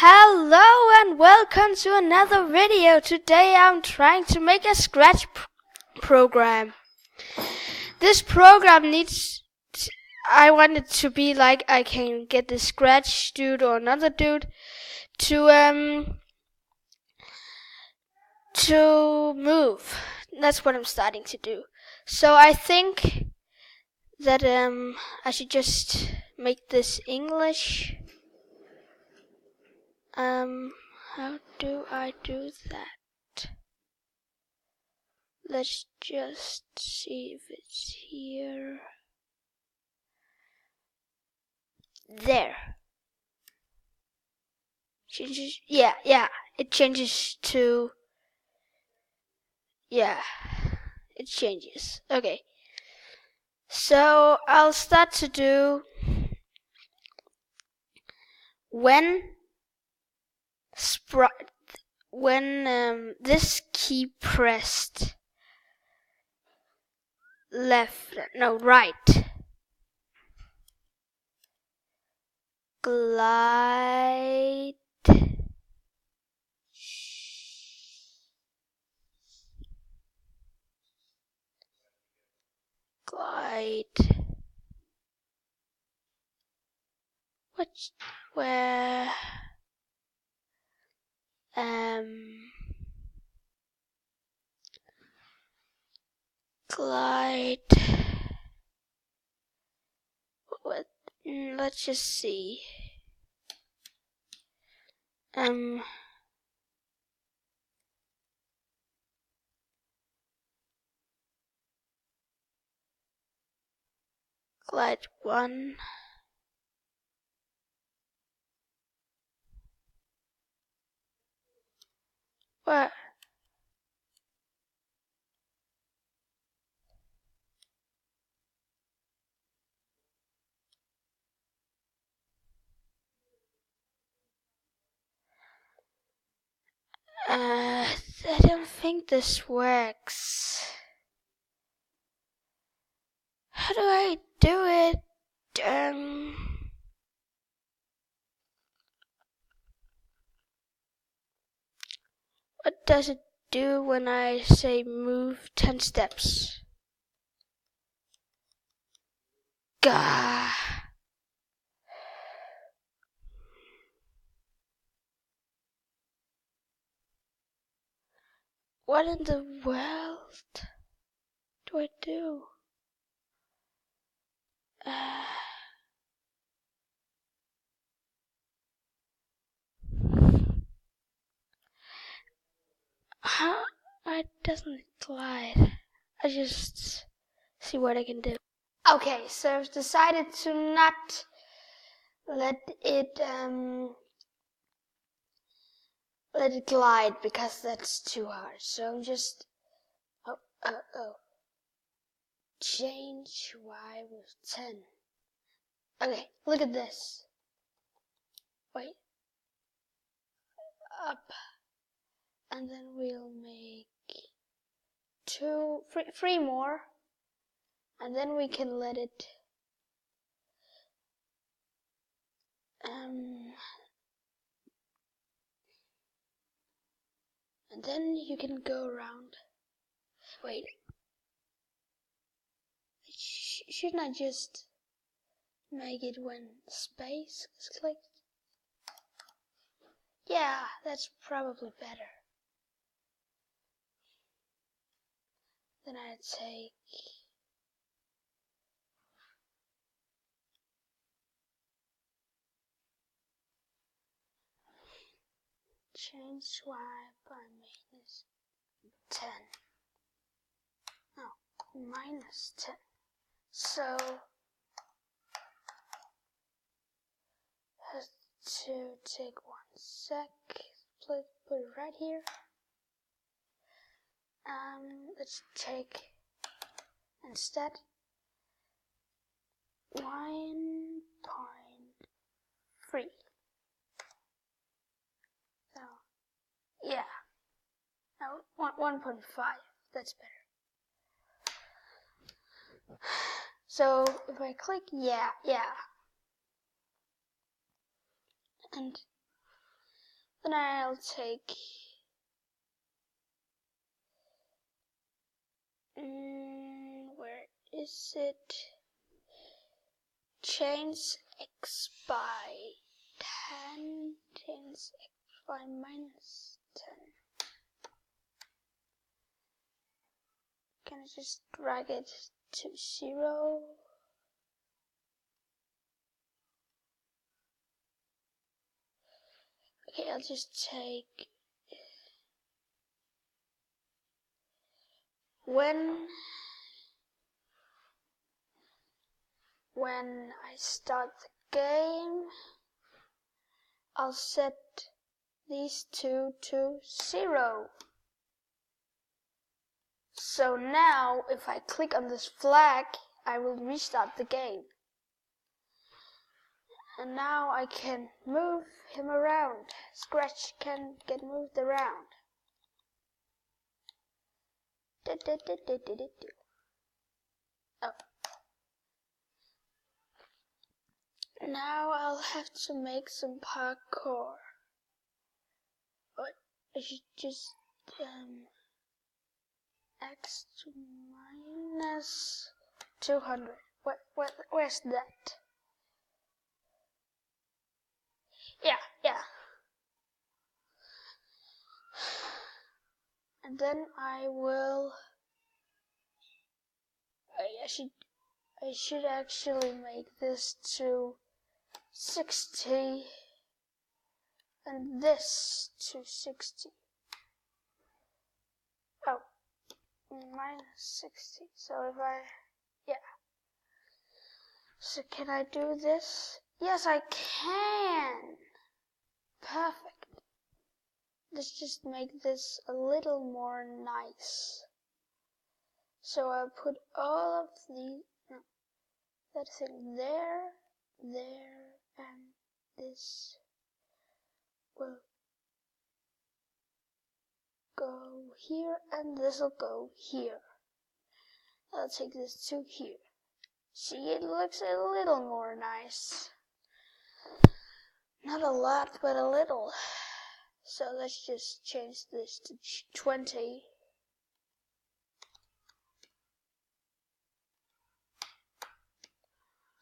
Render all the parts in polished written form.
Hello and welcome to another video. Today I'm trying to make a Scratch program. This program I want it to be like I can get the Scratch dude or another dude to move. That's what I'm starting to do. So I think that I should just make this English. How do I do that? Let's just see if it's here. There. Changes. Yeah. It changes to. Yeah. It changes. Okay. So I'll start to do when this key pressed right. Glide. Where glide. Let's just see. Glide 1. What? I don't think this works. How do I do it? What does it do when I say move 10 steps? Gah. What in the world do I do? How? It doesn't glide. I just see what I can do. Okay, so I've decided to not let it glide because that's too hard. So I'm just change Y with 10. Okay, look at this. Wait. Up. And then we'll make three more. And then we can let it and then you can go around. Wait. Shouldn't I just make it when space is clicked? Yeah, that's probably better. Then I take change Y by -10. No, -10. So has to take 1 sec. Put it right here. Let's take instead 1.3. So yeah, no, 1.5. That's better. So if I click, yeah. And Then I'll take where is it? Change x by 10, change x by minus 10. Can I just drag it to 0? Okay, I'll just take when I start the game, I'll set these two to 0. So now, if I click on this flag, I will restart the game. And now I can move him around. Scratch can get moved around. Oh. Now I'll have to make some parkour. I should just x to minus 200. Where's that? Yeah. And then I will. I should actually make this to 60 and this to 60. Oh, minus 60. So if so can I do this? Yes, I can. Perfect. Let's just make this a little more nice. So I'll put all of that thing there, and this will go here, and this will go here. I'll take this to here. See, it looks a little more nice. Not a lot, but a little. So let's just change this to 20.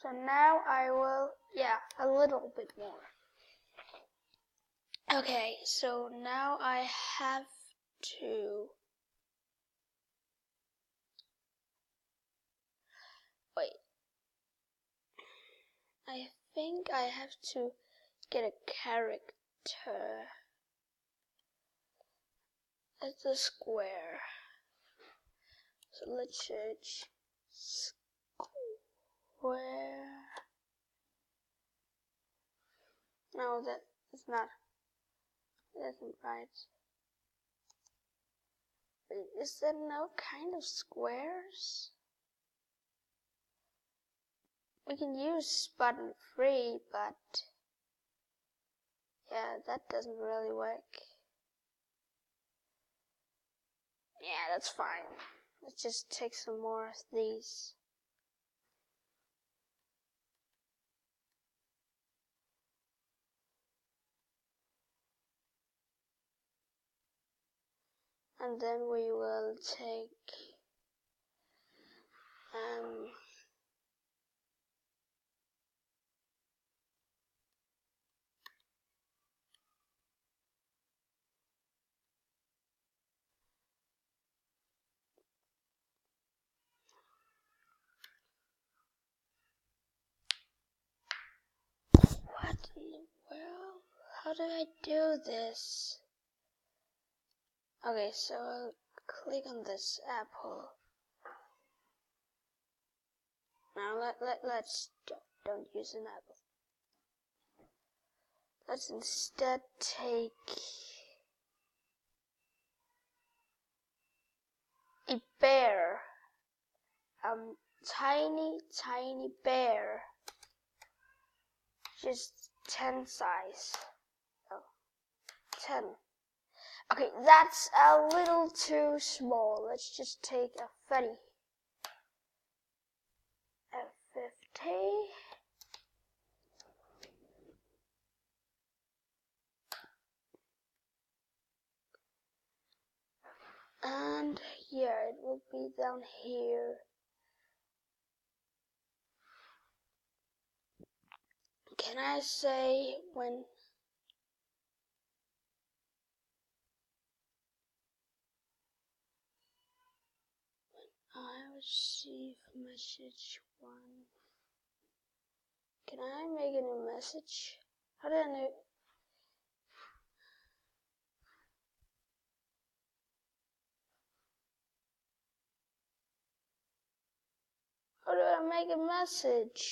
So now I will, a little bit more. Okay, so now I have to wait. I think I have to get a character as a square. So let's search square. No, that is not. That isn't right. Wait, is there no kind of squares? We can use button 3, but yeah, that doesn't really work. Yeah, that's fine. Let's just take some more of these. And then we will take what in the world? How do I do this? Okay, so I'll click on this apple. Now let's don't use an apple. Let's instead take a bear. Tiny bear. Just 10 size. Oh, 10. Okay, that's a little too small. Let's just take a 30. A 50. And yeah, it will be down here. Can I say when I receive message 1? Can I make a new message? How do I know? How do I make a message?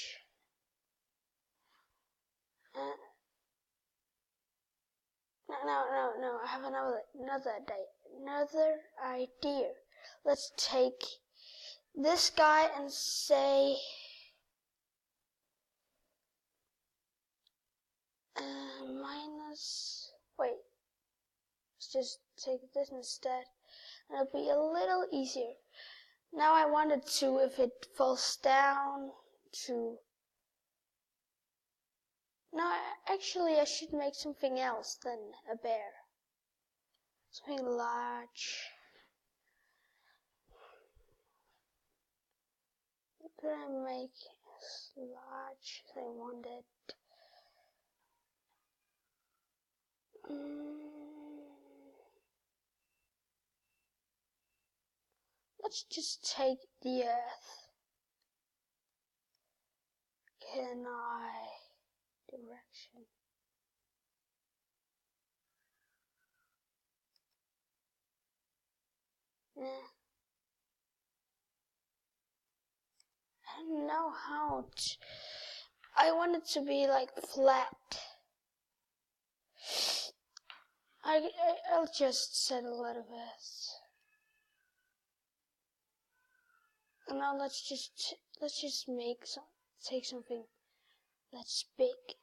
No. I have another idea. Let's take this guy and say minus. Wait. Let's just take this instead, and it'll be a little easier. Now I wanted to, if it falls down to. No, actually I should make something else than a bear. Something large. What could I make as large as I wanted? Let's just take the earth. Can I? Direction. Nah. I don't know how to. I want it to be like flat. I'll just set a lot of earth. And now let's just take something that's big.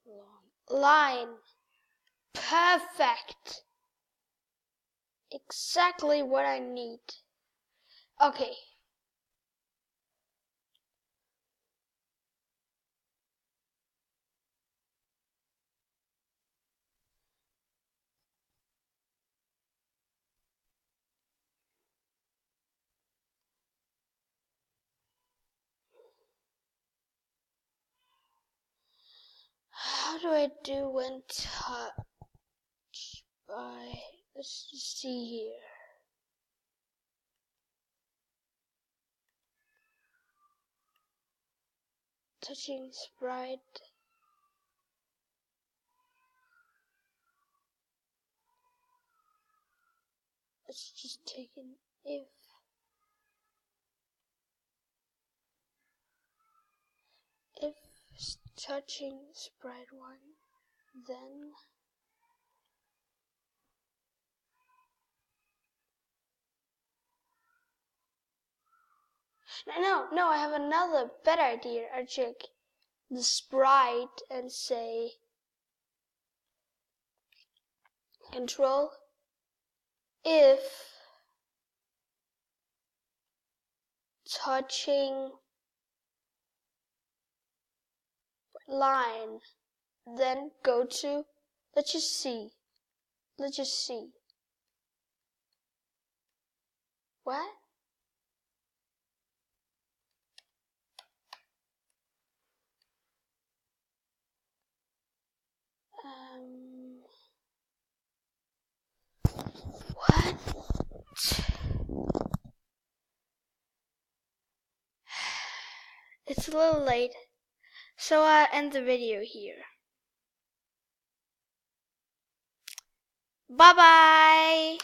Long line. Perfect. Exactly what I need. Okay. How do I do when touch by, let's just see here. Touching sprite. Let's just take an if. If touching sprite 1, then No, I have another better idea. I check the sprite and say control if touching line, then go to, let's just see. What? What? It's a little late, so I'll end the video here. Bye-bye!